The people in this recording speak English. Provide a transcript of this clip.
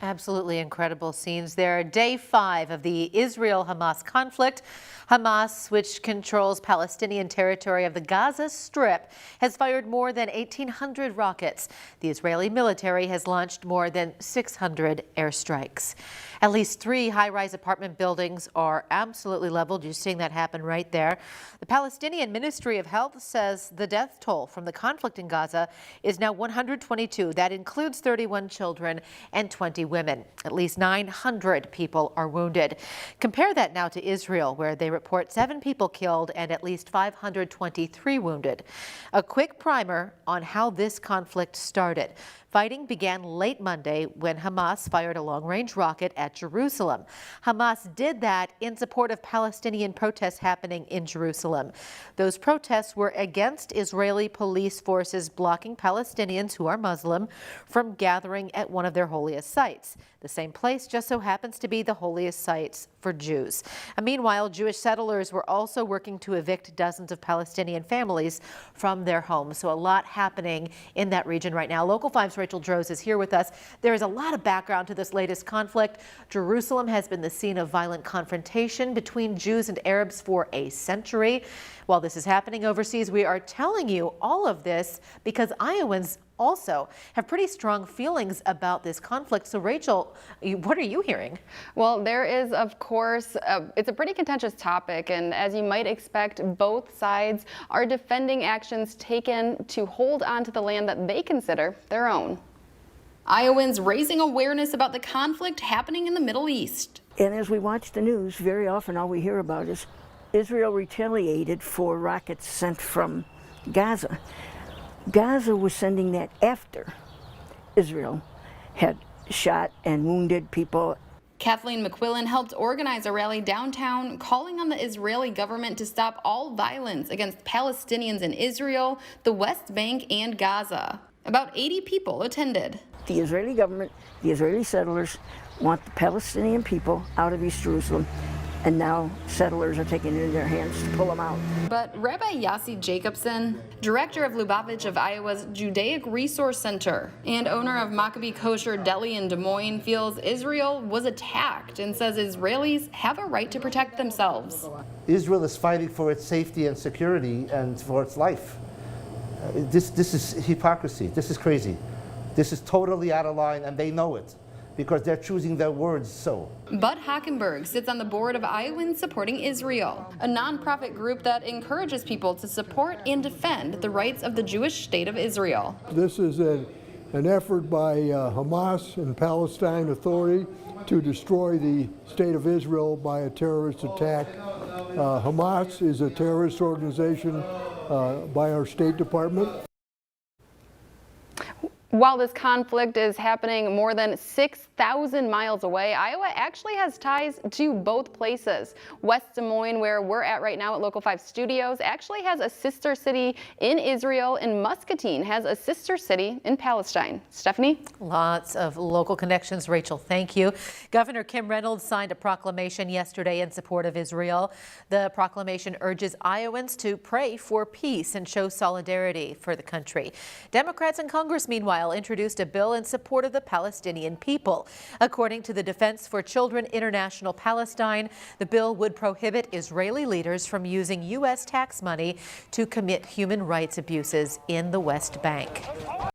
Absolutely incredible scenes there. Day 5 of the Israel-Hamas conflict. Hamas, which controls Palestinian territory of the Gaza Strip, has fired more than 1,800 rockets. The Israeli military has launched more than 600 airstrikes. At least 3 high-rise apartment buildings are absolutely leveled. You're seeing that happen right there. The Palestinian Ministry of Health says the death toll from the conflict in Gaza is now 122. That includes 31 children and 20 women. At least 900 people are wounded. Compare that now to Israel, where they report 7 people killed and at least 523 wounded. A quick primer on how this conflict started. Fighting began late Monday when Hamas fired a long-range rocket at Jerusalem. Hamas did that in support of Palestinian protests happening in Jerusalem. Those protests were against Israeli police forces blocking Palestinians who are Muslim from gathering at one of their holiest sites. The same place just so happens to be the holiest sites for Jews. And meanwhile, Jewish settlers were also working to evict dozens of Palestinian families from their homes. So a lot happening in that region right now. Local 5's Rachel Droz is here with us. There is a lot of background to this latest conflict. Jerusalem has been the scene of violent confrontation between Jews and Arabs for a century. While this is happening overseas, we are telling you all of this because Iowans also have pretty strong feelings about this conflict. So Rachel, what are you hearing? Well, there is, of course, it's a pretty contentious topic, and as you might expect, both sides are defending actions taken to hold on to the land that they consider their own. Iowans raising awareness about the conflict happening in the Middle East. And as we watch the news, very often all we hear about is Israel retaliated for rockets sent from Gaza. Gaza was sending that after Israel had shot and wounded people. Kathleen McQuillan helped organize a rally downtown calling on the Israeli government to stop all violence against Palestinians in Israel, the West Bank, and Gaza. About 80 people attended. The Israeli government, the Israeli settlers want the Palestinian people out of East Jerusalem, and now settlers are taking it in their hands to pull them out. But Rabbi Yossi Jacobson, director of Lubavitch of Iowa's Judaic Resource Center and owner of Maccabee Kosher Deli in Des Moines, feels Israel was attacked and says Israelis have a right to protect themselves. Israel is fighting for its safety and security and for its life. This is hypocrisy. This is crazy. This is totally out of line, and they know it, because they're choosing their words so. Bud Hockenberg sits on the board of Iowans Supporting Israel, a nonprofit group that encourages people to support and defend the rights of the Jewish state of Israel. This is an effort by Hamas and Palestine Authority to destroy the state of Israel by a terrorist attack. Hamas is a terrorist organization by our State Department. While this conflict is happening more than 6,000 miles away, Iowa actually has ties to both places. West Des Moines, where we're at right now at Local 5 Studios, actually has a sister city in Israel, and Muscatine has a sister city in Palestine. Stephanie? Lots of local connections. Rachel, thank you. Governor Kim Reynolds signed a proclamation yesterday in support of Israel. The proclamation urges Iowans to pray for peace and show solidarity for the country. Democrats in Congress, meanwhile, introduced a bill in support of the Palestinian people. According to the Defense for Children International Palestine, the bill would prohibit Israeli leaders from using U.S. tax money to commit human rights abuses in the West Bank.